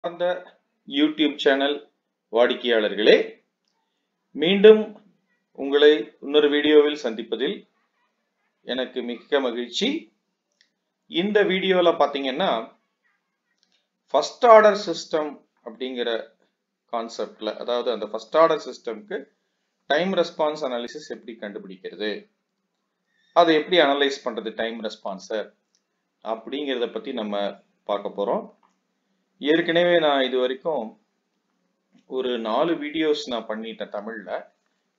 அந்த YouTube channel வாடிக்கையாளர்களே, மீண்டும் உங்களை இன்னொரு வீடியோவில் சந்திப்பதில் எனக்கு மிக்க மகிழ்ச்சி. இந்த வீடியோல பாத்தீங்கன்னா ஃபர்ஸ்ட் ஆர்டர் சிஸ்டம் அப்படிங்கிற கான்செப்ட்ல, அதாவது அந்த ஃபர்ஸ்ட் ஆர்டர் சிஸ்டம்க்கு டைம் ரெஸ்பான்ஸ் அனாலிசிஸ் எப்படி கண்டுபிடிக்கிறது, அதை எப்படி அனலைஸ் பண்றது டைம் ரெஸ்பான்ஸை அப்படிங்கிறத பத்தி நம்ம பார்க்க போறோம். ஏற்கனவே நான் இது வரைக்கும் ஒரு 4 வீடியோஸ் நான் பண்ணிட்டேன் தமிழ்ல.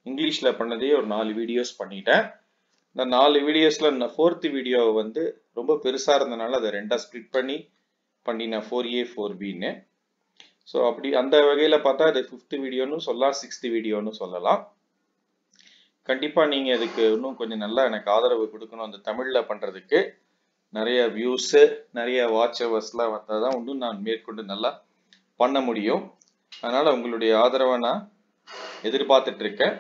இங்கிலீஷ்ல பண்ணதே ஒரு 4 வீடியோஸ் பண்ணிட்டேன். இந்த 4 வீடியோஸ்ல 4th வீடியோ வந்து ரொம்ப பெருசா இருந்தனால அதை ரெண்டா ஸ்பிளிட் பண்ணி பண்ணினேன், 4A 4Bன்னு. ஸோ அப்படி அந்த வகையில பார்த்தா அது 5th வீடியோன்னு சொல்லலாம், 6th வீடியோன்னு சொல்லலாம். கண்டிப்பா நீங்க அதுக்கு இன்னும் கொஞ்சம் நல்லா எனக்கு ஆதரவு கொடுக்கணும். அந்த தமிழ்ல பண்றதுக்கு நிறைய வியூஸ், நிறைய வாட்ச் ஹவர்ஸ்லாம் வந்தாதான் இன்னும் நான் மேற்கொண்டு நல்லா பண்ண முடியும். அதனால உங்களுடைய ஆதரவை நான் எதிர்பார்த்துட்டு இருக்கேன்.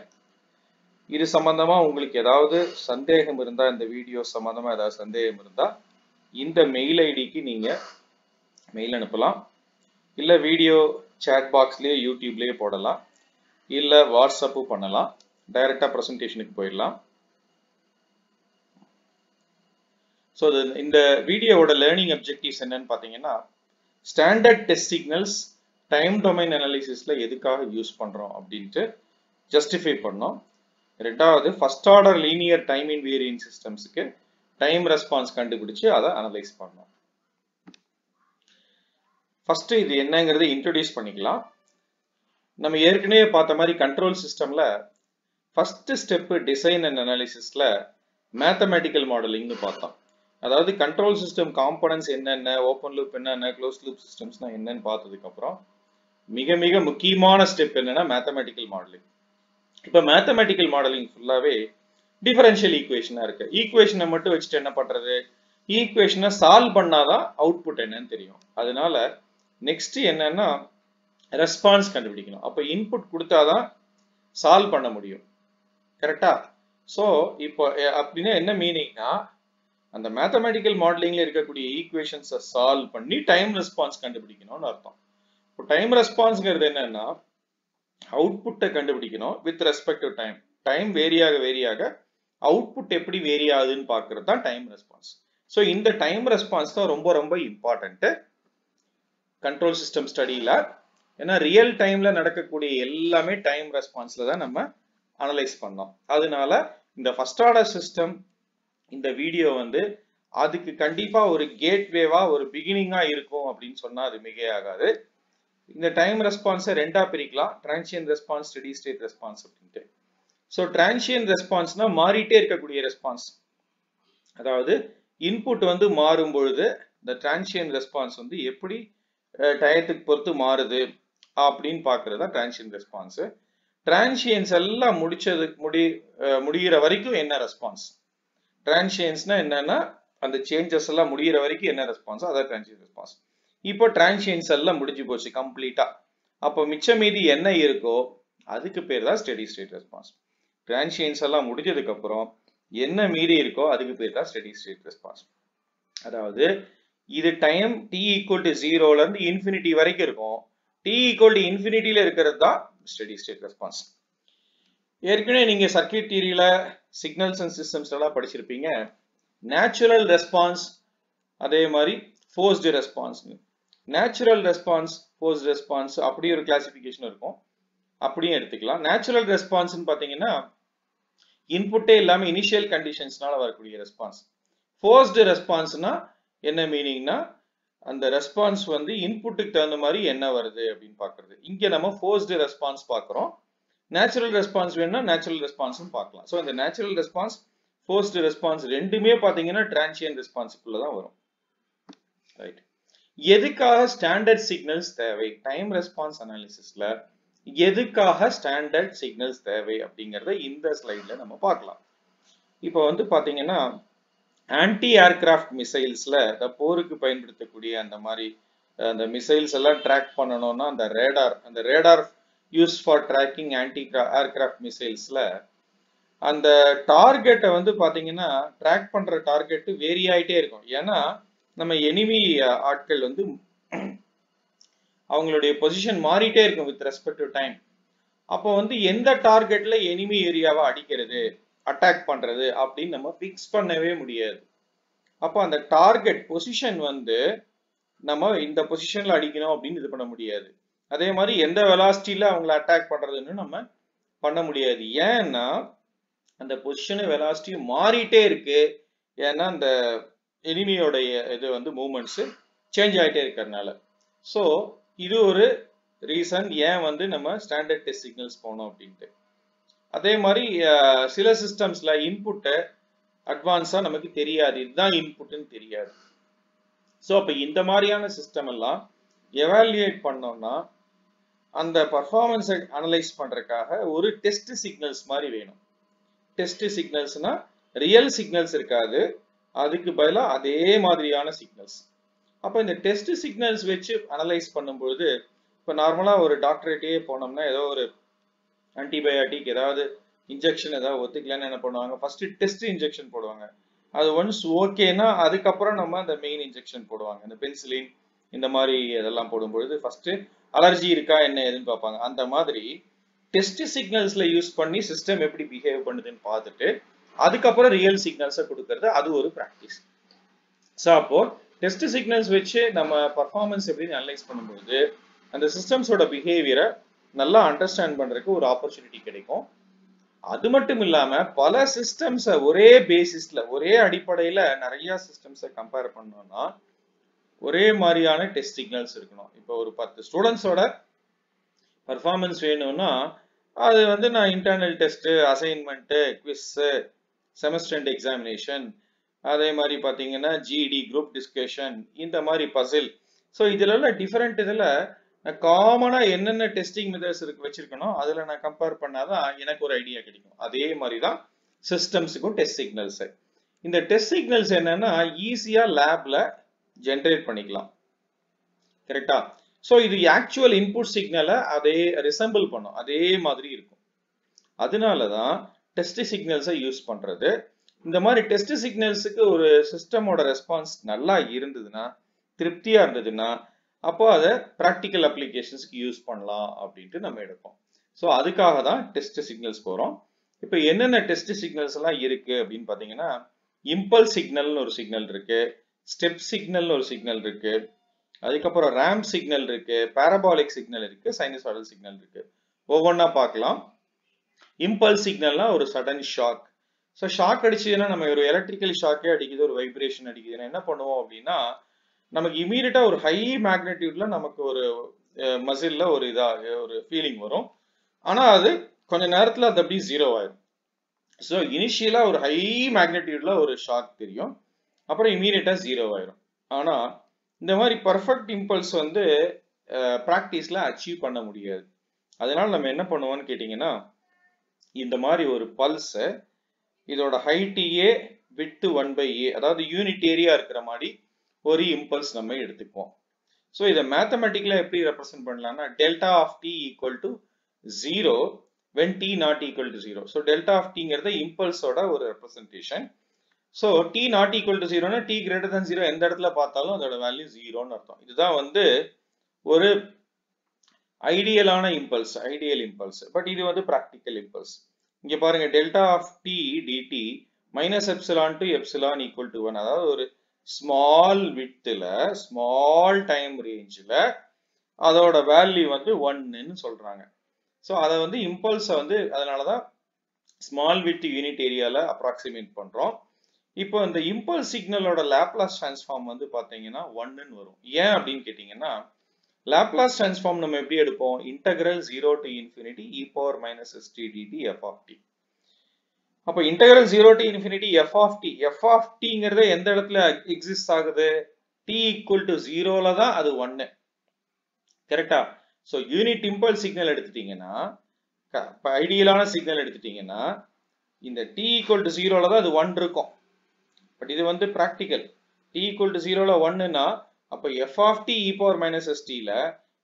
இது சம்பந்தமா உங்களுக்கு ஏதாவது சந்தேகம் இருந்தா, இந்த வீடியோ சம்பந்தமா ஏதாவது சந்தேகம் இருந்தா இந்த மெயில் ஐடிக்கு நீங்க மெயில் அனுப்பலாம். இல்ல வீடியோ சாட் பாக்ஸ்லயே யூடியூப்லயே போடலாம், இல்ல வாட்ஸ்அப்பும் பண்ணலாம். டைரக்டா பிரசன்டேஷனுக்கு போயிடலாம். ஸோ இந்த வீடியோவோட லேர்னிங் அப்ஜெக்டிவ்ஸ் என்னன்னு பார்த்தீங்கன்னா, standard test signals time domain அனாலிசிஸ்ல எதுக்காக யூஸ் பண்றோம் அப்படின்ட்டு ஜஸ்டிஃபை பண்ணோம். ரெண்டாவது, first order linear time invariant சிஸ்டம்ஸ்க்கு டைம் ரெஸ்பான்ஸ் கண்டுபிடிச்சு அதை அனலைஸ் பண்ணோம். ஃபர்ஸ்ட் இது என்னங்கிறத இன்ட்ரோடியூஸ் பண்ணிக்கலாம். நம்ம ஏற்கனவே பார்த்த மாதிரி கண்ட்ரோல் சிஸ்டம்ல ஃபர்ஸ்ட் ஸ்டெப் டிசைன் அண்ட் அனாலிசிஸ்ல மேத்தமேட்டிக்கல் மாடலிங்னு பார்த்தோம். அதாவது கண்ட்ரோல் சிஸ்டம் காம்பனன்ட்ஸ் என்னென்ன, ஓப்பன் லூப் என்னென்ன, க்ளோஸ் லூப் சிஸ்டம்ஸ்னா என்னன்னு பார்த்ததுக்கு அப்புறம் மிக மிக முக்கியமான ஸ்டெப் என்னன்னா மேத்தமேட்டிக்கல் மாடலிங். இப்போ மேத்தமேட்டிக்கல் மாடலிங் ஃபுல்லாவே டிஃபரன்ஷியல் ஈக்குவேஷனா இருக்கு. ஈக்குவேஷனை மட்டும் வச்சுட்டு என்ன பண்றது, ஈக்குவேஷனை சால்வ் பண்ணாதான் அவுட்புட் என்னன்னு தெரியும். அதனால நெக்ஸ்ட் என்னன்னா ரெஸ்பான்ஸ் கண்டுபிடிக்கணும். அப்போ இன்புட் கொடுத்தாதான் சால்வ் பண்ண முடியும். கரெக்டா? ஸோ இப்போ அப்படின்னா என்ன மீனிங்னா, அந்த மேத்தமேட்டிக்கல் மாடலிங்ல இருக்கக்கூடிய ஈக்குவேஷன்ஸை சால்வ் பண்ணி டைம் ரெஸ்பான்ஸ் கண்டுபிடிக்கணும்னு அர்த்தம். இப்போ டைம் ரெஸ்பான்ஸ்ங்கிறது என்னன்னா, அவுட்புட்டை கண்டுபிடிக்கணும் with respect to time. Time வேரியாக அவுட்புட் எப்படி வேரி ஆகுதுன்னு பார்க்கறது தான் டைம் ரெஸ்பான்ஸ். ஸோ இந்த டைம் ரெஸ்பான்ஸ் தான் ரொம்ப ரொம்ப இம்பார்ட்டன்ட் கண்ட்ரோல் சிஸ்டம் ஸ்டடியில. ஏன்னா ரியல் டைம்ல நடக்கக்கூடிய எல்லாமே டைம் ரெஸ்பான்ஸ்ல தான் நம்ம அனலைஸ் பண்ணோம். அதனால இந்த ஃபர்ஸ்ட் ஆர்டர் சிஸ்டம் இந்த வீடியோ வந்து அதுக்கு கண்டிப்பா ஒரு கேட்வேவா, ஒரு பிகினிங்கா இருக்கும் அப்படின்னு சொன்னா அது மிகையாகாது. இந்த டைம் ரெஸ்பான்ஸை ரெண்டா பிரிக்கலாம், transient response, steady state response அப்படின்ட்டு. ஸோ டிரான்சியன்ட் ரெஸ்பான்ஸ்னா மாறிட்டே இருக்கக்கூடிய ரெஸ்பான்ஸ். அதாவது இன்புட் வந்து மாறும் பொழுது இந்த டிரான்சியன்ட் ரெஸ்பான்ஸ் வந்து எப்படி டயத்துக்கு பொறுத்து மாறுது அப்படின்னு பாக்குறதா டிரான்சியன்ட் ரெஸ்பான்ஸ். டிரான்சியன்ஸ் எல்லாம் முடிகிற வரைக்கும் என்ன ரெஸ்பான்ஸ், டிரான்சியன்ஸ்னா என்னன்னா அந்த சேஞ்சஸ் எல்லாம் முடிகிற வரைக்கும் என்ன ரெஸ்பான்ஸ், அதான் டிரான்சியன்ட் ரெஸ்பான்ஸ். இப்போ டிரான்சியன்ஸ் எல்லாம் முடிஞ்சு போச்சு கம்ப்ளீட்டா. அப்போ மிச்ச மீதி என்ன இருக்கோ அதுக்கு பேர் தான் ஸ்டெடி ஸ்டேட் ரெஸ்பான்ஸ். டிரான்சியன்ஸ் எல்லாம் முடிஞ்சதுக்கு அப்புறம் என்ன மீறி இருக்கோ அதுக்கு பேர் தான் ஸ்டெடி ஸ்டேட் ரெஸ்பான்ஸ். அதாவது இது டைம் t ஈக்குவல் டு 0ல இருந்து இன்ஃபினிட்டி வரைக்கும் இருக்கும். t ஈக்குவல் டு இன்ஃபினிட்டில இருக்கிறது தான் ஸ்டெடி ஸ்டேட் ரெஸ்பான்ஸ். ஏற்கனவே நீங்க சர்க்யூட் தியரியில சிக்னல்ஸ் அண்ட் சிஸ்டம்ஸ் எல்லாம் படிச்சிருப்பீங்க. நேச்சுரல் ரெஸ்பான்ஸ், அதே மாதிரி forced response. Natural response, forced response அப்படி ஒரு கிளாசிபிகேஷன் இருக்கும், அப்படியும் எடுத்துக்கலாம். நேச்சுரல் ரெஸ்பான்ஸ்னு பாத்தீங்கன்னா இன்புட்டே இல்லாம இனிஷியல் கண்டிஷன்ஸ்னால வரக்கூடிய ரெஸ்பான்ஸ். ஃபோர்ஸ்டு ரெஸ்பான்ஸ்னா என்ன மீனிங்னா, அந்த ரெஸ்பான்ஸ் வந்து இன்புட்டுக்கு தகுந்த மாதிரி என்ன வருது அப்படின்னு பாக்குறது. இங்க நம்ம ஃபோர்ஸ்டு ரெஸ்பான்ஸ் பாக்குறோம். நேச்சுரல் ரெஸ்பான்ஸ் வேணும்னா நேச்சுரல் ரெஸ்பான்ஸும் பார்க்கலாம். ஸோ இந்த நேச்சுரல் ரெஸ்பான்ஸ், ஃபோர்ஸ்டு ரெஸ்பான்ஸ் ரெண்டுமே பாத்தீங்கன்னா டிரான்சியன்ட் ரெஸ்பான்ஸுக்குள்ள தான் வரும். ரைட். எதுக்காக ஸ்டாண்டர்ட் சிக்னல்ஸ் தேவை டைம் ரெஸ்பான்ஸ் அனாலிசிஸ்ல, எதுக்காக ஸ்டாண்டர்ட் சிக்னல்ஸ் தேவை அப்படிங்கறத இந்த ஸ்லைட்ல நம்ம பார்க்கலாம். இப்போ வந்து பாத்தீங்கன்னா ஆன்டி ஏர்கிராஃப்ட் மிசைல்ஸ்ல போருக்கு பயன்படுத்தக்கூடிய அந்த மாதிரி அந்த மிசைல்ஸ் எல்லாம் ட்ராக் பண்ணணும்னா அந்த radar use for tracking anti aircraft மிசைல்ஸ்ல அந்த டார்கெட்டை வந்து பாத்தீங்கன்னா ட்ராக் பண்ற டார்கெட் வேரி ஆயிட்டே இருக்கும். ஏன்னா நம்ம எனிமி ஆட்கள் வந்து அவங்களுடைய பொசிஷன் மாறிட்டே இருக்கும் வித் ரெஸ்பெக்ட் டு டைம். அப்போ வந்து எந்த டார்கெட்ல எனிமி ஏரியாவை அடிக்கிறது, அட்டாக் பண்றது அப்படின்னு நம்ம ஃபிக்ஸ் பண்ணவே முடியாது. அப்போ அந்த டார்கெட் பொசிஷன் வந்து நம்ம இந்த பொசிஷன்ல அடிக்கணும் அப்படின்னு இது பண்ண முடியாது. அதே மாதிரி எந்த வெலாசிட்டியில அவங்களை அட்டாக் பண்றதுன்னு நம்ம பண்ண முடியாது. ஏன்னா அந்த பொசிஷன் வெலாசிட்டி மாறிட்டே இருக்கு. ஏன்னா அந்த எனிமியோடைய இது வந்து மூவ்மெண்ட்ஸ் சேஞ்ச் ஆகிட்டே இருக்கிறதுனால. ஸோ இது ஒரு ரீசன் ஏன் வந்து நம்ம ஸ்டாண்டர்ட் டெஸ்ட் சிக்னல்ஸ் போனோம் அப்படின்ட்டு. அதே மாதிரி சில சிஸ்டம்ஸ்ல இன்புட்டை அட்வான்ஸா நமக்கு தெரியாது, இதுதான் இன்புட்னு தெரியாது. ஸோ அப்போ இந்த மாதிரியான சிஸ்டம் எல்லாம் எவாலுவேட் பண்ணோம்னா அந்த பர்ஃபார்மன்ஸை அனலைஸ் பண்றதுக்காக ஒரு டெஸ்ட் சிக்னல்ஸ் மாதிரி வேணும். டெஸ்ட் சிக்னல்ஸ்னா ரியல் சிக்னல்ஸ் இருக்காது, அதுக்கு பதிலாக அதே மாதிரியான சிக்னல்ஸ். அப்போ இந்த டெஸ்ட் சிக்னல்ஸ் வச்சு அனலைஸ் பண்ணும்போது இப்போ நார்மலாக ஒரு டாக்டரேட்டே போனோம்னா ஏதோ ஒரு ஆன்டிபயோட்டிக் ஏதாவது இன்ஜெக்ஷன் ஏதாவது ஒத்துக்கலன்னு என்ன பண்ணுவாங்க, ஃபர்ஸ்ட் டெஸ்ட் இன்ஜெக்ஷன் போடுவாங்க. அது ஒன்ஸ் ஓகேனா அதுக்கப்புறம் நம்ம அந்த மெயின் இன்ஜெக்ஷன் போடுவாங்க. இந்த பென்சிலின் இந்த மாதிரி இதெல்லாம் போடும்பொழுது ஃபர்ஸ்ட் அலர்ஜி இருக்கா என்ன ஏதுன்னு பார்ப்பாங்க. அந்த மாதிரி டெஸ்ட் சிக்னல்ஸ்ல யூஸ் பண்ணி சிஸ்டம் எப்படி பிஹேவ் பண்ணுதுன்னு பார்த்துட்டு அதுக்கப்புறம் ரியல் சிக்னல்ஸை கொடுக்கறது, அது ஒரு ப்ராக்டிஸ். ஸோ அப்போ டெஸ்ட் சிக்னல்ஸ் வச்சு நம்ம பர்ஃபார்மன்ஸ் எப்படின்னு அனலைஸ் பண்ணும்போது அந்த சிஸ்டம்ஸோட பிஹேவியரை நல்லா அண்டர்ஸ்டாண்ட் பண்றதுக்கு ஒரு ஆப்பர்ச்சுனிட்டி கிடைக்கும். அது மட்டும் இல்லாம பல சிஸ்டம்ஸை ஒரே பேசிஸ்ல ஒரே அடிப்படையில நிறைய சிஸ்டம்ஸை கம்பேர் பண்ணோம்னா ஒரே மாதிரியான டெஸ்ட் சிக்னல்ஸ் இருக்கணும். இப்போ ஒரு 10 ஸ்டூடெண்ட்ஸோட பர்ஃபார்மன்ஸ் வேணும்னா அது வந்து நான் internal test, assignment, quiz, semester end examination, அதே மாதிரி பார்த்தீங்கன்னா ஜிடி குரூப் டிஸ்கஷன், இந்த மாதிரி பசில். ஸோ இதுல டிஃபரெண்ட் இதில் காமனாக என்னென்ன டெஸ்டிங் மெத்தட்ஸ் வச்சிருக்கணும் அதில் நான் கம்பேர் பண்ணாதான் எனக்கு ஒரு ஐடியா கிடைக்கும். அதே மாதிரி தான் சிஸ்டம்ஸுக்கும் டெஸ்ட் சிக்னல்ஸ். இந்த டெஸ்ட் சிக்னல்ஸ் என்னன்னா ஈஸியா லேப்ல ஜென்ரேட் பண்ணிக்கலாம். கரெக்டா? ஸோ இது ஆக்சுவல் இன்புட் சிக்னலை அதே ரிசம்பிள் பண்ணும், அதே மாதிரி இருக்கும். அதனால தான் டெஸ்ட் சிக்னல்ஸை யூஸ் பண்றது. இந்த மாதிரி டெஸ்ட் சிக்னல்ஸுக்கு ஒரு சிஸ்டமோட ரெஸ்பான்ஸ் நல்லா இருந்ததுன்னா, திருப்தியா இருந்ததுன்னா, அப்போ அதை ப்ராக்டிக்கல் அப்ளிகேஷன்ஸ்க்கு யூஸ் பண்ணலாம் அப்படின்ட்டு நம்ம எடுப்போம். ஸோ அதுக்காக தான் டெஸ்ட் சிக்னல்ஸ் போகிறோம். இப்போ என்னென்ன டெஸ்ட் சிக்னல்ஸ் எல்லாம் இருக்கு அப்படின்னு பார்த்தீங்கன்னா, இம்பல்ஸ் சிக்னல்னு ஒரு சிக்னல் இருக்கு, ஸ்டெப் சிக்னல்னு ஒரு சிக்னல் இருக்கு, அதுக்கப்புறம் ரேம்ப் சிக்னல் இருக்கு, பாரபாலிக் சிக்னல் இருக்கு, சைனசாய்டல் சிக்னல் இருக்கு. ஒவ்வொன்றா பார்க்கலாம். இம்பல்ஸ் சிக்னல்னா ஒரு சடன் ஷாக். ஸோ ஷாக் அடிச்சதுன்னா நம்ம ஒரு எலக்ட்ரிக்கல் ஷாக்கே அடிக்குது, ஒரு வைப்ரேஷன் அடிக்குதுன்னா என்ன பண்ணுவோம் அப்படின்னா, நமக்கு இமீடியட்டா ஒரு ஹை மேக்னிடியூட்ல நமக்கு ஒரு மசில்ல ஒரு ஒரு ஃபீலிங் வரும். ஆனா அது கொஞ்ச நேரத்துல அது அப்படியே ஜீரோ ஆயிடும். ஸோ இனிஷியலா ஒரு ஹை மேக்னிடியூட்ல ஒரு ஷாக் தெரியும், அப்புறம் இமீடியட்டா ஜீரோ ஆயிடும். ஆனா இந்த மாதிரி பர்ஃபெக்ட் இம்பல்ஸ் வந்து ப்ராக்டிஸ்ல அச்சீவ் பண்ண முடியாது. அதனால நம்ம என்ன பண்ணுவோம்னு கேட்டீங்கன்னா, இந்த மாதிரி ஒரு பல்ஸ் இதோட ஹைட் ஏ விட்த் 1/a, அதாவது யூனிட் ஏரியா இருக்கிற மாதிரி ஒரு இம்பல்ஸ் நம்ம எடுத்துக்குவோம். ஸோ இதை மேத்தமெட்டிக்கலா எப்படி ரெப்ரசென்ட் பண்ணலாம்னா, delta of t equal to 0 when t not equal to 0. So delta of டிங்கிறது இம்பல்ஸோட ஒரு representation. So t not equal to 0னா t greater than 0 எந்த இடத்துல பார்த்தாலும் அதோட வேல்யூ 0ன்னு அர்த்தம். இதுதான் வந்து ஒரு ஐடியலான இம்பல்ஸ், ஐடியல் இம்பல்ஸ். பட் இது வந்து ப்ராக்டிக்கல் இம்பல்ஸ். இங்க பாருங்க, delta of t dt minus epsilon to epsilon equal to 1, அதாவது ஒரு ஸ்மால் விட்ல ஸ்மால் டைம் ரேஞ்சில் அதோட வேல்யூ வந்து 1ன்னு சொல்றாங்க. ஸோ அதை வந்து இம்பல்ஸை வந்து அதனாலதான் ஸ்மால் விட் யூனிட் ஏரியால அப்ராக்சிமேட் பண்றோம். இப்போ இந்த இம்பல்ஸ் சிக்னலோட லாப்லாஸ் டிரான்ஸ்ஃபார்ம் வந்து பாத்தீங்கன்னா 1ன்னு வரும். ஏன் அப்படின்னு கேட்டீங்கன்னா, லாப்லாஸ் டிரான்ஸ்ஃபார்ம் நம்ம எப்படி எடுப்போம், integral 0 to infinity e power minus st dt f of t. அப்போ integral 0 to infinity f of tங்கிறது எந்த இடத்துல எக்ஸிஸ்ட் ஆகுது, t equal to 0ல தான் அது 1. கரெக்டா? ஸோ யூனிட் இம்பல்ஸ் சிக்னல் எடுத்துட்டீங்கன்னா, ஐடியலான சிக்னல் எடுத்துட்டீங்கன்னா, இந்த t equal to 0ல தான் அது 1 இருக்கும். பட் இது வந்து ப்ராக்டிக்கல். t equal to 0ல 1னா அப்போ f of t e power minus st ல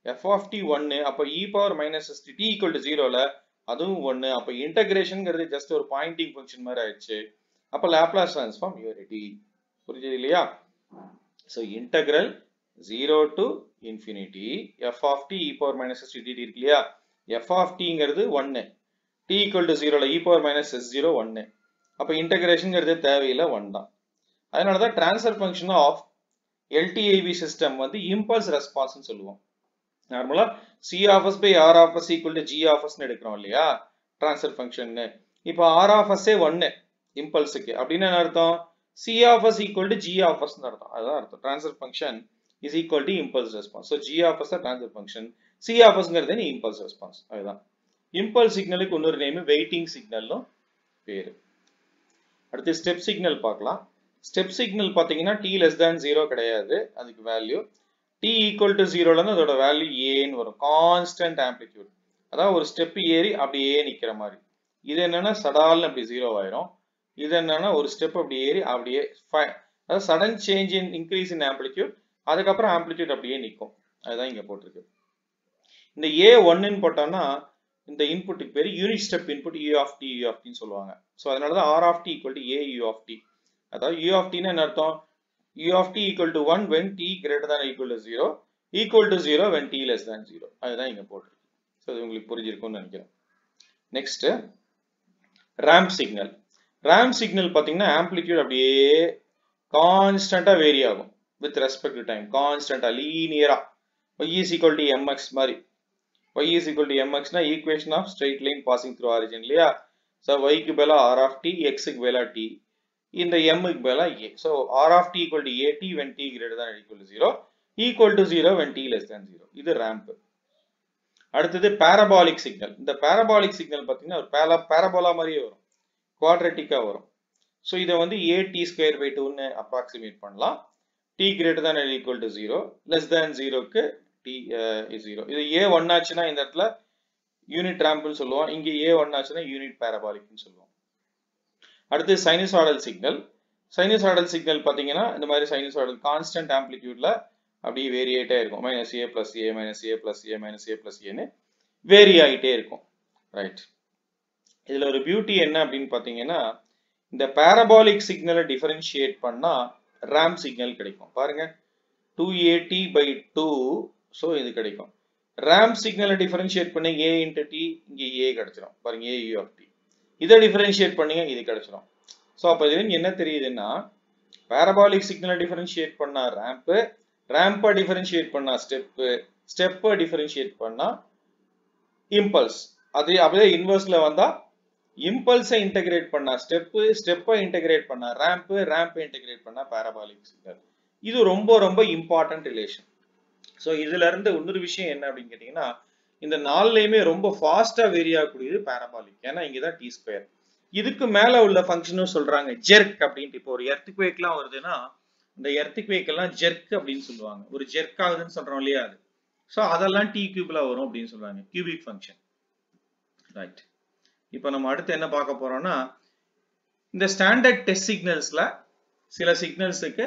f of t 1, அப்போ e power minus st t equal to 0ல அதுவும் 1. அப்போ இன்டகிரேஷன்ங்கிறது ஜஸ்ட் ஒரு பாயிண்டிங் ஃபங்க்ஷன் மாதிரி ஆயிடுச்சு. அப்போ லாப்லாஸ் டிரான்ஸ்ஃபார்ம் யூனிட்டி. புரியுது இல்லையா? So integral 0 to infinity f of t e power minus s dt இருக்கு இல்லையா f of t ங்கிறது 1 t equal to 0 ல e power minus s0 1 அப்ப இன்டகிரேஷன்ங்கிறது தேவையில்லை 1 தான் அதனால தான் transfer function of LTIV system வந்து இம்பல்ஸ் ரெஸ்பான்ஸ் னு சொல்லுவோம் நார்மலா c of s by r of s equal to g of s னு எடுக்கிறோம் இல்லையா ட்ரான்ஸ்ஃபர் ஃபங்க்ஷன் இப்போ r of s 1 இம்பல்ஸ்க்கு அப்படினா என்ன அர்த்தம் c of s equal to g of s னு அர்த்தம் அதான் அர்த்தம் transfer function is equal to impulse response so g of s transfer function c of s ங்கிறது impulse response அதுதான் impulse சிக்னலுக்கு இன்னொரு நேம் வெயிட்டிங் சிக்னல்னு பேரு அடுத்து ஸ்டெப் சிக்னல் பார்க்கலாம் ஸ்டெப் சிக்னல் பாத்தீங்கன்னா t less than 0 கிடையாது அதுக்கு வேல்யூ t equal to 0 ல அதோட வேல்யூ a ன்னு வரும் கான்ஸ்டன்ட் ஆம்ப்ளிட்யூட் அதாவது ஒரு ஸ்டெப் ஏறி அப்படியே நிக்கிற மாதிரி இது என்னன்னா சடால்னு அப்படி 0 ஆயிரும் இது என்னன்னா ஒரு ஸ்டெப் அப்படி ஏறி அப்படியே அதாவது sudden change in increase in amplitude அதுக்கு அப்புறம் ஆம்ப்ளிட்யூட் அப்படியே நிக்கும் அதுதான் இங்க போட்டுருக்கு இந்த a1 ன்னு போட்டோம்னா இந்த இன்புட்க்கு பேரு unit step input u of t ன்னு சொல்லுவாங்க சோ அதனால தான் r of t equal to a u of t அதாவது u of t னா என்ன அர்த்தம் u of t equal to 1 when t greater than or equal to 0 equal to 0 when t less than 0 அதுதான் இங்க போட்டுருக்கு so இது உங்களுக்கு புரிஞ்சிருக்கும்னு நினைக்கிறேன் நெக்ஸ்ட் ரேம்ப் சிக்னல் பாத்தீங்கன்னா ஆம்ப்ளிட்யூட் அப்படியே கான்ஸ்டன்ட்டா வேரி ஆகும் with respect to time constant linear y is equal to mx மாதிரி y is equal to mx னா equation of straight line passing through origin இல்லையா so y க்கு பதிலா r of t x க்கு பதிலா t இந்த m க்கு பதிலா a so r of t equal to at when t greater than or equal to 0 equal to 0 when t less than 0 இது ramp அடுத்து parabolic signal இந்த parabolic signal பாத்தீங்கன்னா ஒரு parabola மாதிரியே வரும் குவாட்ரேட்டிக்கா வரும் so இத வந்து at square by 2 ன்னு அப்ராக்ஸிமேட் பண்ணலாம் t greater than or equal to 0 less than 0 க்கு t is 0 இது a1 ஆச்சுனா இந்த இடத்துல யூனிட் ரேம்ப் னு சொல்லுவோம் இங்க a1 ஆச்சுனா யூனிட் பாராபோலிக் னு சொல்லுவோம் அடுத்து சைனூசாய்டல் சிக்னல் பாத்தீங்கன்னா இந்த மாதிரி சைனூசாய்டல் கான்ஸ்டன்ட் ஆம்ப்ளிட்யூட்ல அப்படியே வேரி ஆயிட்டே இருக்கும் -a + a - a - a - a ன்னு வேரி ஆயிட்டே இருக்கும் ரைட் இதுல ஒரு பியூட்டி என்ன அப்படினு பாத்தீங்கன்னா இந்த பாராபோலிக் சிக்னலை டிஃபரன்ஷியேட் பண்ணா ரேம்ப் சிக்னல் கிடைக்கும் பாருங்க 2at/2 சோ இது கிடைக்கும் ரேம்ப் சிக்னலை டிஃபரன்ஷியேட் பண்ணி a * t இங்க a கிடைச்சிரும் பாருங்க a u of t இத டிஃபரன்ஷியேட் பண்ணீங்க இது கிடைச்சிரும் சோ அப்ப இதுல என்ன தெரியுதுன்னா பாராபோலிக் சிக்னலை டிஃபரன்ஷியேட் பண்ணா ரேம்பை டிஃபரன்ஷியேட் பண்ணா ஸ்டெப்பை டிஃபரன்ஷியேட் பண்ணா இம்பல்ஸ் அது அப்படியே இன்வெர்ஸ்ல வந்தா இம்பல்ஸை இன்டகிரேட் பண்ணா ஸ்டெப்பை இன்டகிரேட் பண்ணா ரேம்பை இன்டகிரேட் பண்ணா பாராபோலிக் சிக்னல் இது ரொம்ப ரொம்ப இம்பார்ட்டன்ட் ரிலேஷன் சோ இதுல இருந்து இன்னொரு விஷயம் என்ன அப்படின்னு கேட்டீங்கன்னா இந்த நாலுலயுமே ரொம்ப ஃபாஸ்டா வேரி ஆகக்கூடியது பாராபோலிக் ஏன்னா இங்கதான் டி ஸ்கொயர் இதுக்கு மேல உள்ள ஃபங்க்ஷனும் சொல்றாங்க ஜெர்க் அப்படின்ட்டு இப்போ ஒரு எர்த்குவேக்லாம் வருதுன்னா இந்த எர்த்குவேக் எல்லாம் ஜெர்க் அப்படின்னு சொல்லுவாங்க ஒரு ஜெர்க் ஆகுதுன்னு சொல்றோம் இல்லையா அது சோ அதெல்லாம் டி கியூப்ல வரும் அப்படின்னு சொல்றாங்க கியூபிக் ஃபங்க்ஷன் ரைட் இப்போ நம்ம அடுத்து என்ன பார்க்க போறோம்னா இந்த ஸ்டாண்டர்ட் டெஸ்ட் சிக்னல்ஸ்ல சில சிக்னல்ஸ்க்கு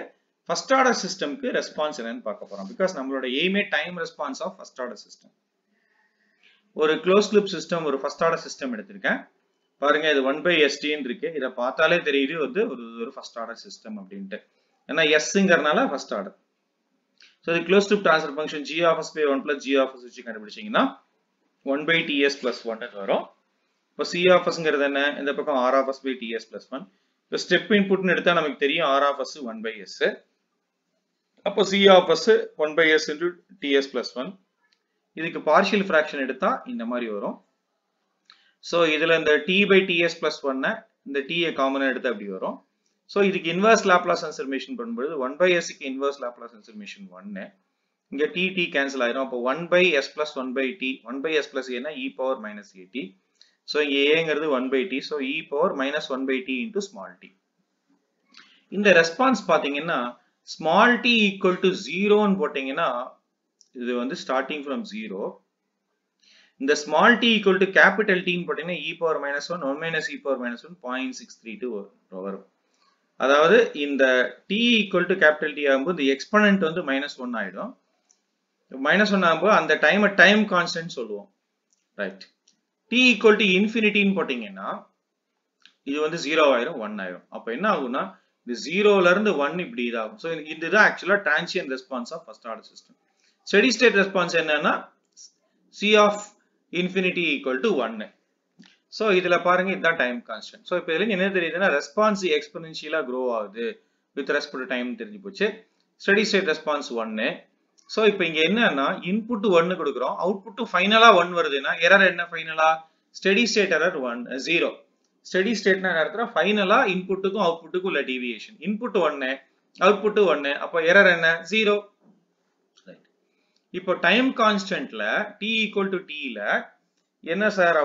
ஃபர்ஸ்ட் ஆர்டர் சிஸ்டம்க்கு ரெஸ்பான்ஸ் என்னன்னு பார்க்க போறோம் பிகாஸ் நம்மளோட எய்மே time response of first order system ஒரு க்ளோஸ்ட் லூப் சிஸ்டம் ஒரு ஃபர்ஸ்ட் ஆர்டர் சிஸ்டம் எடுத்திருக்கேன் பாருங்க இது 1/st ன்னு இருக்கு இத பார்த்தாலே தெரியுது வந்து ஒரு ஃபர்ஸ்ட் ஆர்டர் சிஸ்டம் அப்படினு ஏன்னா sங்கறனால first order so the closed loop transfer function g of s by 1 plus g of s வச்சு கண்டுபிடிச்சீங்கன்னா 1/ts plus 1 ன்னு வரும் இப்போ c of s ங்கிறது என்ன இந்த பக்கம் r of s by ts plus 1 இப்போ ஸ்டெப் இன்புட்னு எடுத்தா நமக்கு தெரியும் r of s 1/s அப்போ c of s 1/s into ts plus 1 இதுக்கு பார்ஷியல் ஃபிராக்ஷன் எடுத்தா இந்த மாதிரி வரும் சோ இதுல இந்த t/ts plus 1 இந்த t காமனா எடுத்தா அப்படி வரும் சோ இதுக்கு இன்வெர்ஸ் லாப்லாஸ் ட்ரான்ஸ்ஃபார்மேஷன் பண்ணும்போது 1/s க்கு இன்வெர்ஸ் லாப்லாஸ் ட்ரான்ஸ்ஃபார்மேஷன் 1 இங்க t கேன்சல் ஆயிரும் அப்போ 1/s plus 1/t 1/s plus a னா e power minus at so இங்க a ங்கிறது 1/t so e power minus 1/t into small t இந்த ரெஸ்பான்ஸ் பாத்தீங்கன்னா small t equal to 0 ன்னு போட்டீங்கன்னா இது வந்து starting from 0 இந்த small t equal to capital T ன்னு போட்டீங்கன்னா e power minus 1 1 minus e power minus 1 0.632 வரும் அதாவது இந்த t equal to capital T ஆகும்போது இந்த எக்ஸ்போனன்ட் வந்து -1 ஆயிடும் -1 ஆகும்போது அந்த டைம் கான்ஸ்டன்ட் சொல்லுவோம் right t equal to infinity ன்னு போட்டீங்கன்னா இது வந்து 0 ஆயிரும் 1 ஆயிரும் அப்ப என்ன ஆகும்னா இது 0 ல இருந்து 1 இப்படி இதாகும் சோ இதுதான் ஆக்சுவலா transient response of first order system steady state response என்னன்னா c of infinity equal to 1. So இதுல பாருங்க இதுதான் டைம் கான்ஸ்டன்ட். So இப்போ இதுல என்ன தெரியுதுன்னா ரெஸ்பான்ஸ் எக்ஸ்போனென்ஷியலா grow ஆகுது with respect to time தெரிஞ்சு போச்சு. Steady state response 1. So இப்போ இங்க என்னன்னா இன்புட் 1 கொடுக்கிறோம், அவுட்புட் ஃபைனலா 1 வருதுன்னா எரர் என்ன ஃபைனலா? Steady state error 0. ஸ்டெடி ஸ்டேட்னா அர்த்தம் ஃபைனலா இன்புட்டுக்கும் அவுட்புட்டுக்கும் உள்ள டீவியேஷன். இன்புட் 1 அவுட்புட் 1 அப்ப எரர் என்ன? 0. ரைட். இப்போ time கான்ஸ்டன்ட்ல t equal to t ல என்ன சார்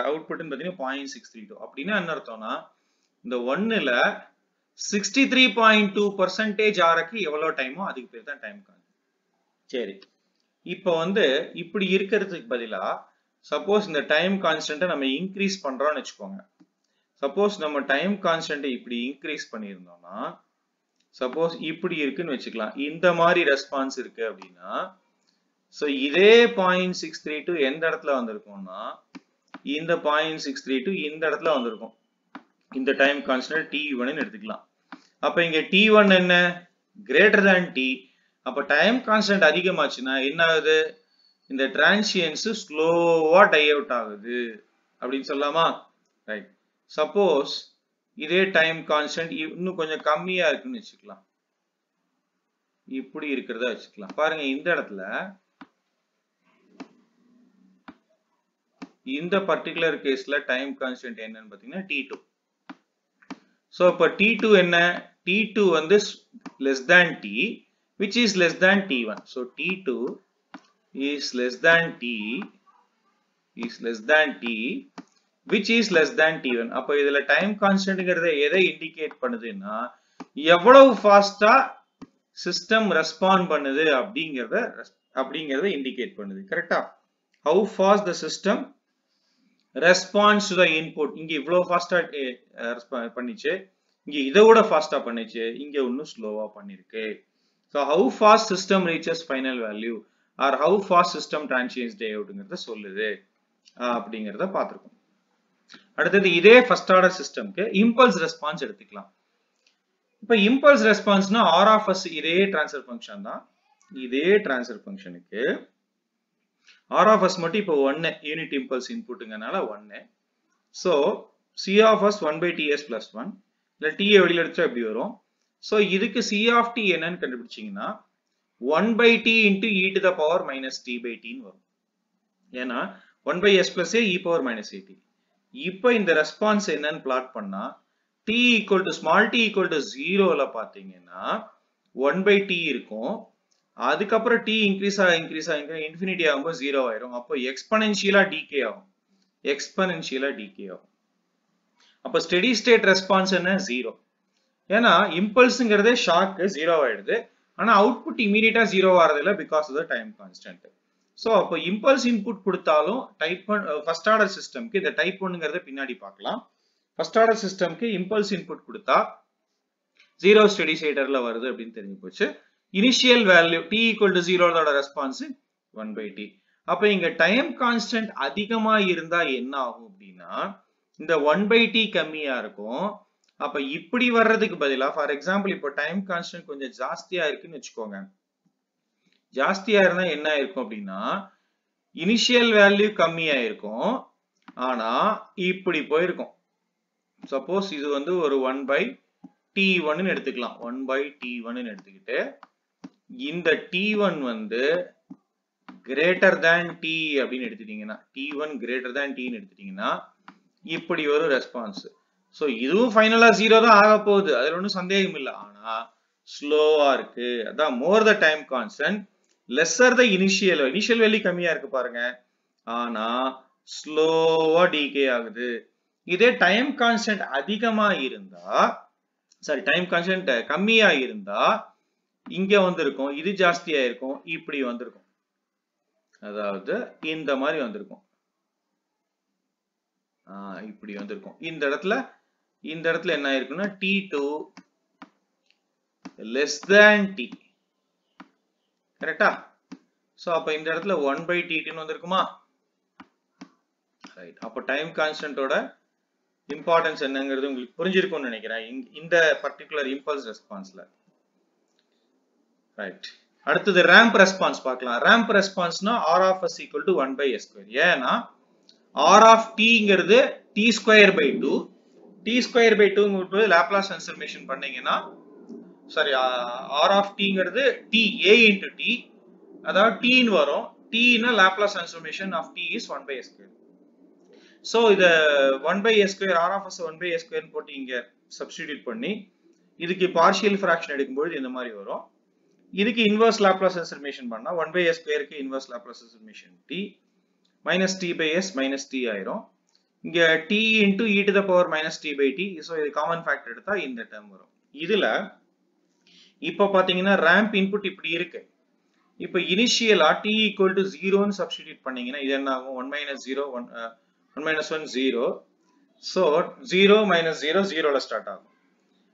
அவுட்புட்னு பாத்தீங்கன்னா 0.632. அப்படின்னா என்ன அர்த்தம்னா இந்த 1ல 63.2% ஆறக்கு எவ்வளவு டைமோ அதுக்கு பேர் தான் டைம் கான்ஸ்டன்ட். சரி, இப்போ இப்படி இருக்கிறதுக்கு பதிலா சப்போஸ் இந்த டைம் கான்ஸ்டன்ட்டை நம்ம இன்க்ரீஸ் பண்றோம்னு வச்சுக்கோங்க. சப்போஸ் நம்ம டைம் கான்ஸ்டன்ட்டை இப்படி இன்க்ரீஸ் பண்ணியிருந்தோம்னா சப்போஸ் இப்படி இருக்குன்னு வச்சுக்கலாம், இந்த மாதிரி ரெஸ்பான்ஸ் இருக்கு அப்படின்னா சோ இதே 0.632 எந்த இடத்துல வந்திருக்கும்னா இந்த 0.632 இந்த இடத்துல வந்திருக்கும். இந்த டைம் கான்ஸ்டன்ட் t1 ன்னு எடுத்துக்கலாம். அப்ப இங்க t1 என்ன? greater than t. அப்ப டைம் கான்ஸ்டன்ட் அதிகமாச்சுன்னா என்ன ஆகுது? இந்த டிரான்சியன்ஸ் ஸ்லோவா டை அவுட் ஆகுது அப்படின்னு சொல்லலாமா? ரைட். சப்போஸ் இதே டைம் கான்ஸ்டன்ட் இன்னும் கொஞ்சம் கம்மியா இருக்குன்னு வச்சுக்கலாம், இப்படி இருக்கிறதா வச்சுக்கலாம். பாருங்க இந்த இடத்துல இந்த பர்టిక్యులர் கேஸ்ல டைம் கான்ஸ்டன்ட் என்னன்னு பாத்தீங்கன்னா t2. சோ இப்ப t2 என்ன? t2 less than t which is less than t1. so t2 is less than t which is less than t1. அப்ப இதுல டைம் கான்ஸ்டன்ட்ங்கறதை எதை இண்டிகேட் பண்ணுதுன்னா எவ்வளவு ஃபாஸ்டா சிஸ்டம் ரெஸ்பாண்ட் பண்ணுது அப்படிங்கறத இண்டிகேட் பண்ணுது. கரெக்ட்டா? how fast the system responds to the input. இங்க இவ்வளவு ஃபாஸ்டா பண்ணிச்சு, இங்க இதை விட ஃபாஸ்டா பண்ணிச்சு, இங்க இன்னும் ஸ்லோவா பண்ணிருக்கு. so how fast system reaches final value or how fast system transients day outங்கறத சொல்லுது அப்படிங்கறத பாத்துறோம். அடுத்து இதே ஃபர்ஸ்ட் ஆர்டர் சிஸ்டம்க்கு இம்பல்ஸ் ரெஸ்பான்ஸ் எடுத்துக்கலாம். இப்ப இம்பல்ஸ் ரெஸ்பான்ஸ்னா r of s இதே ட்ரான்ஸ்ஃபர் ஃபங்க்ஷன் தான். இதே ட்ரான்ஸ்ஃபர் ஃபங்க்ஷனுக்கு r of s மட்டும் இப்போ 1 யூனிட் இம்பல்ஸ் இன்புட்ங்கனால 1. So c of s 1 by ts plus 1. இல்ல t வெளியில எடுத்தா எப்படி வரும்? சோ இதுக்கு c of t என்னன்னு கண்டுபிடிச்சீங்கன்னா 1 by t into e to the power minus t by t ன்னு வரும். ஏன்னா 1 by s plus a e power minus at. இப்போ இந்த ரெஸ்பான்ஸ் என்னன்னு பிளாட் பண்ணா t equal to small t equal to 0ல பாத்தீங்கன்னா 1 by t இருக்கும். அதுக்கப்புறம் t இன்க்ரீஸ் ஆக இன்ஃபினிட்டி ஆகும்போது 0 ஆயிரும். அப்போ எக்ஸ்போனென்ஷியலா டிகே ஆகும். அப்போ ஸ்டெடி ஸ்டேட் ரெஸ்பான்ஸ் என்ன? 0. ஏன்னா இம்பல்ஸ்ங்கிறதே ஷாக் 0 ஆயிடுது. ஆனா அவுட்புட் இமிடியேட்டா 0 ஆறது இல்ல because of the time constant. So அப்போ இம்பல்ஸ் இன்புட் கொடுத்தாலும் டைப் 1 ஃபர்ஸ்ட் ஆர்டர் சிஸ்டம்க்கு இந்த டைப் 1ங்கறத பின்னாடி பார்க்கலாம். ஃபர்ஸ்ட் ஆர்டர் சிஸ்டம்க்கு இம்பல்ஸ் இன்புட் கொடுத்தா 0 ஸ்டெடி ஸ்டேட்டர்ல வருது அப்படின்னு தெரிஞ்சு போச்சு. Initial value t equal to 0 ஓட ரெஸ்பான்ஸ் 1 by t. அப்ப இங்க டைம் கான்ஸ்டன்ட் அதிகமா இருந்தா என்ன ஆகும் அப்படின்னா இந்த 1 by t கம்மியா இருக்கும். அப்ப இப்படி வர்றதுக்கு பதிலா ஃபார் எக்ஸாம்பிள் இப்போ டைம் கான்ஸ்டன்ட் கொஞ்சம் ஜாஸ்தியா இருக்குன்னு வச்சுக்கோங்க. ஜாஸ்தியா இருந்தா என்ன இருக்கும் அப்படின்னா இனிஷியல் வேல்யூ கம்மியா இருக்கும், ஆனா இப்படி போயிருக்கும். சப்போஸ் இது ஒரு 1 by t1 ன்னு எடுத்துக்கலாம். 1 by t1 ன்னு எடுத்துக்கிட்டு இந்த t1 greater than t அப்படின்னு எடுத்துட்டீங்கன்னா t1 greater than t ன்னு எடுத்துட்டீங்கன்னா இப்படி ஒரு ரெஸ்பான்ஸ். சோ இதுவும் ஃபைனலா 0 தான் ஆக போகுது, அதுல ஒன்றும் சந்தேகம் இல்லை. ஆனா ஸ்லோவா இருக்கு. அதான் more the time constant lesser the initial value கம்மியா இருக்கு பாருங்க, ஆனா ஸ்லோவா டிகே ஆகுது. இதே டைம் கான்ஸ்டன்ட் அதிகமா இருந்தா டைம் கான்ஸ்டன்ட் கம்மியா இருந்தா இங்க வந்திருக்கும், இது ஜாஸ்தியா இருக்கும், இப்படி வந்திருக்கும். அதாவது இந்த மாதிரி வந்திருக்கும், இப்படி வந்திருக்கும். இந்த இடத்துல என்ன ஆயிருக்குன்னா t2 less than t. கரெக்டா? சோ அப்ப இந்த இடத்துல 1 by t2 ன்னு வந்திருக்குமா? ரைட். அப்ப டைம் கான்ஸ்டன்ட்டோட இம்பார்ட்டன்ஸ் என்னங்கிறது உங்களுக்கு புரிஞ்சிருக்கும்னு நினைக்கிறேன் இந்த பர்టిక్యులர் இம்பல்ஸ் ரெஸ்பான்ஸ்ல. ரைட். அடுத்தது ரேம்ப் ரெஸ்பான்ஸ் பார்க்கலாம். ரேம்ப் ரெஸ்பான்ஸ்னா r of s equal to 1 by s square. ஏன்னா r of tங்கிறது t square by 2, t square by 2ங்கிறது லாப்லாஸ் ட்ரான்ஸ்ஃபார்மேஷன் பண்ணீங்கன்னா சாரி r of tங்கிறது t a into t, அதாவது t ன்னு வரும். t னா Laplace transformation of t is 1 by s square. So இத 1 by s square r of s 1 by s square போட்டு இங்க சப்ஸ்டிட்யூட் பண்ணி இதுக்கு பார்ஷியல் ஃபிராக்ஷன் எடுக்கும்போது இந்த மாதிரி வரும். இதுக்கு இன்வர்ஸ் லாப்லாஸ் ட்ரான்ஸ்ஃபார்மேஷன் பண்ணா 1 by s square க்கு inverse Laplace transformation t minus t by s minus t ஆயிரும். இங்க t into e to the power minus t by t. So இது காமன் ஃபேக்டர் எடுத்தா இந்த டேர்ம் வரும். இதுல இப்ப பாத்தீங்கன்னா ரேம்ப் இன்புட் இப்படி இருக்கு. இப்ப இனிஷியலா t equal to 0 ன்னு சப்ஸ்டிட்யூட் பண்ணீங்கன்னா இது என்ன ஆகும்? 1 minus 0 1 minus 1 0. சோ 0 minus 0 0 ல ஸ்டார்ட் ஆகும்.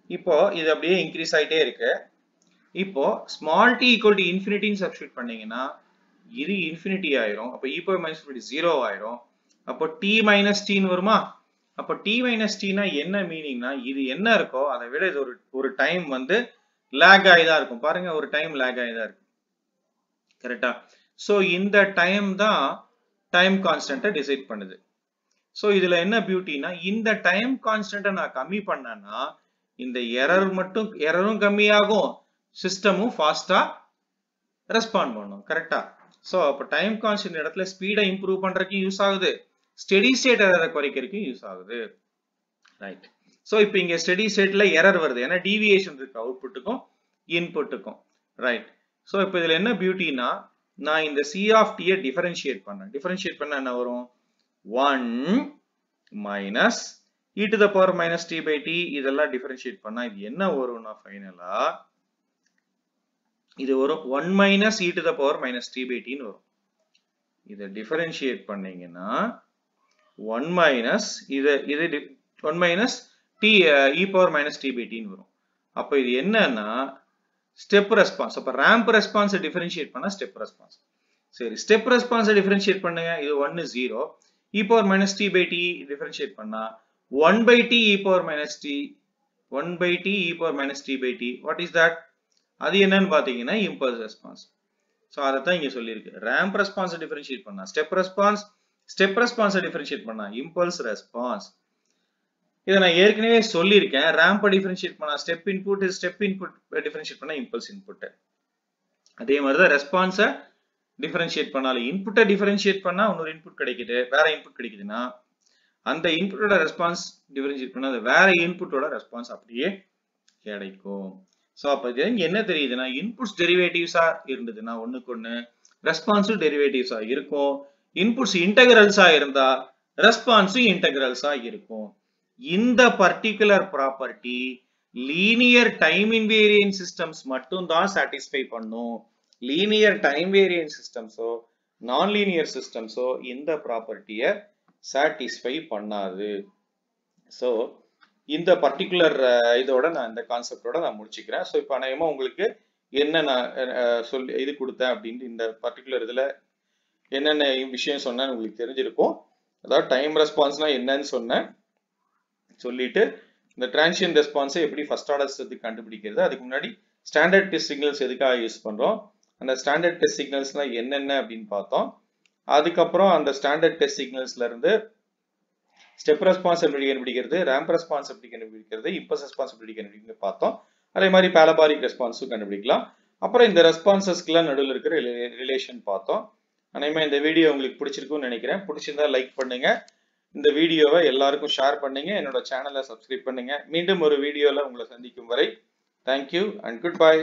இப்போ இது அப்படியே இன்க்ரீஸ் ஆயிட்டே இருக்கு. இப்போ small t equal to infinity ன்னு சப்ஸ்டிட்யூட் பண்ணீங்கன்னா இது இன்ஃபினிட்டி ஆயிரும். அப்ப e power minus 0 ஆயிரும். அப்போ t minus t ன்னு வருமா? அப்போ t minus t னா என்ன மீனிங்னா இது என்ன இருக்கோ அதை விட இது ஒரு டைம் வந்து லாக் ஆயிதான் இருக்கும். பாருங்க ஒரு டைம் லாக் ஆயிதான் இருக்கு. கரெக்டா? சோ இந்த டைம் தான் டைம் கான்ஸ்டன்ட்டை டிசைட் பண்ணுது. சோ இதுல என்ன பியூட்டினா இந்த டைம் கான்ஸ்டன்ட்டை நான் கம்மி பண்ணேன்னா இந்த எரரும் கம்மியாகும், சிஸ்டமும் ஃபாஸ்டா ரெஸ்பாண்ட் பண்ணும். கரெக்டா? சோ அப்ப டைம் கான்ஸ்டன்ட் இடத்துல ஸ்பீடை இம்ப்ரூவ் பண்றதுக்கு யூஸ் ஆகுது, ஸ்டெடி ஸ்டேட் எரரை குறைக்கிறதுக்கு யூஸ் ஆகுது. ரைட். சோ இப்போ இங்க ஸ்டெடி ஸ்டேட்ல எரர் வருது, ஏன்னா டீவியேஷன் இருக்கு அவுட்புட்டுக்கும் இன்புட்டுக்கும். ரைட். சோ இப்போ இதுல என்ன பியூட்டினா நான் இந்த c of t I differentiate பண்ணேன். டிஃபரன்ஷியேட் பண்ணா என்ன வரும்? 1 minus e to the power minus t by t. இதெல்லாம் டிஃபரன்ஷியேட் பண்ணா இது என்ன வரும்னா ஃபைனலா இது வரும் 1 minus e to the power minus t by t ன்னு வரும். இத டிஃபரன்ஷியேட் பண்ணீங்கன்னா 1 minus இது 1 minus t e power minus t by t ன்னு வரும். அப்ப இது என்னன்னா ஸ்டெப் ரெஸ்பான்ஸ். அப்ப ரேம்ப் ரெஸ்பான்ஸ் டிஃபரன்ஷியேட் பண்ணா ஸ்டெப் ரெஸ்பான்ஸ். சரி, ஸ்டெப் ரெஸ்பான்ஸ் டிஃபரன்ஷியேட் பண்ணுங்க. இது 1 0, e power minus t by t differentiate பண்ணா 1 by t e power minus t 1 by t e power minus t by t. what is that? அது என்னன்னு பாத்தீங்கன்னா impulse response. So அத தான் இங்க சொல்லி இருக்கு. ரேம்ப் ரெஸ்பான்ஸ் டிஃபரன்ஷியேட் பண்ணா ஸ்டெப் ரெஸ்பான்ஸ் டிஃபரன்ஷியேட் பண்ணா இம்பல்ஸ் ரெஸ்பான்ஸ். இத நான் ஏற்கனவே சொல்லி இருக்கேன். ரேம்ப் டிஃபரன்ஷியேட் பண்ணா ஸ்டெப் இன்புட் டிஃபரன்ஷியேட் பண்ணா இம்பல்ஸ் இன்புட். அதே மாதிரி தான் ரெஸ்பான்ஸ டிஃபரன்ஷியேட் பண்ணாலும் இன்புட்டை டிஃபரன்ஷியேட் பண்ணா இன்னொரு இன்புட் கிடைக்குது, வேற இன்புட் கிடைக்குதுன்னா அந்த இன்புட்டோட ரெஸ்பான்ஸ் டிஃபரன்ஷியேட் பண்ணா அந்த வேற இன்புட்டோட ரெஸ்பான்ஸ் அப்படியே கிடைக்கும். சோ அப்ப இது என்ன தெரியுதுன்னா இன்புட்ஸ் டெரிவேட்டிவ்ஸா இருந்ததுன்னா ஒண்ணுக்கு ஒண்ணு ரெஸ்பான்ஸும் டெரிவேட்டிவ்ஸா இருக்கும். இன்புட்ஸ் இன்டெகிரல்ஸா இருந்தா ரெஸ்பான்ஸும் இன்டெகிரல்ஸா இருக்கும். இந்த particular property linear time invariant systems மட்டும் தான் சாட்டிஸ்ஃபை பண்ணும். லீனியர் டைம் வேரியன்ட் சிஸ்டம்ஸோ நான் லீனியர் சிஸ்டம்ஸோ இந்த ப்ராப்பர்ட்டியை சாட்டிஸ்ஃபை பண்ணாது. ஸோ இந்த பர்டிகுலர் இதோட நான் இந்த கான்செப்டோட நான் முடிச்சுக்கிறேன். ஸோ இப்போ அநேகமா உங்களுக்கு என்ன நான் சொல்லி இது கொடுத்தேன் அப்படின்ட்டு இந்த பர்டிகுலர் இதில் என்னென்ன விஷயம் சொன்னேன்னு உங்களுக்கு தெரிஞ்சிருக்கும். அதாவது டைம் ரெஸ்பான்ஸ்னா என்னன்னு சொன்னேன், சொல்லிட்டு இந்த டிரான்சியன்ட் ரெஸ்பான்ஸை எப்படி ஃபர்ஸ்ட் ஆர்டர் கண்டுபிடிக்கிறது, அதுக்கு முன்னாடி ஸ்டாண்டர்ட் டெஸ்ட் சிக்னல்ஸ் எதுக்காக யூஸ் பண்றோம், அந்த ஸ்டாண்டர்ட் டெஸ்ட் சிக்னல்ஸ்லாம் என்னென்ன அப்படின்னு பார்த்தோம். அதுக்கப்புறம் அந்த ஸ்டாண்டர்ட் டெஸ்ட் சிக்னல்ஸ்ல இருந்து ஸ்டெப் ரெஸ்பான்ஸ் எப்படி கண்டுபிடிக்கிறது, ரேம்ப் ரெஸ்பான்ஸ் எப்படி கண்டுபிடிக்கிறது, இம்பல்ஸ் ரெஸ்பான்ஸ் எப்படி கண்டுபிடிக்கிறது பார்த்தோம். அதே மாதிரி பாரபோலிக் ரெஸ்பான்ஸும் கண்டுபிடிக்கலாம். அப்புறம் இந்த ரெஸ்பான்சஸ்க்குலாம் நடுவில் இருக்கிற ரிலேஷன் பார்த்தோம். அநேகமா இந்த வீடியோ உங்களுக்கு பிடிச்சிருக்கும்னு நினைக்கிறேன். பிடிச்சிருந்தா லைக் பண்ணுங்க, இந்த வீடியோவை எல்லாருக்கும் ஷேர் பண்ணுங்க, என்னோட சேனலை சப்ஸ்கிரைப் பண்ணுங்க. மீண்டும் ஒரு வீடியோல உங்களை சந்திக்கும் வரை தேங்க்யூ அண்ட் குட் பை.